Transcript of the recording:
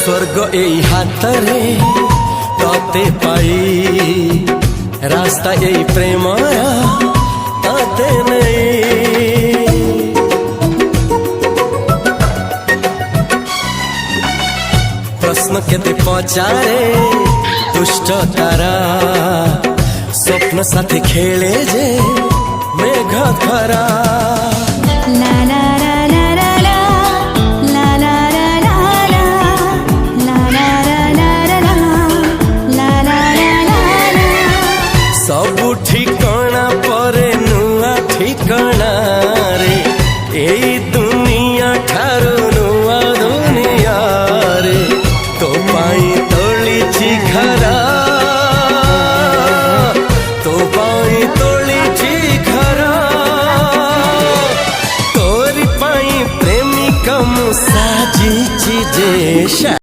स्वर्ग एई हातरे तते पाई रास्ता एई प्रेमाया ताते नहीं। प्रश्न केते पचारे दुष्ट तारा स्वप्न साथी खेले जे मेघ खरा। ला ला सबु ठिकाना परे नुआ ठिकाना रे एई दुनिया ठारू नुआ दुनिया रे। तो पाई तोलिछि घरा तो पाई तोलिछि घरा तोरी पाई प्रेमिका मु साजिछि जे।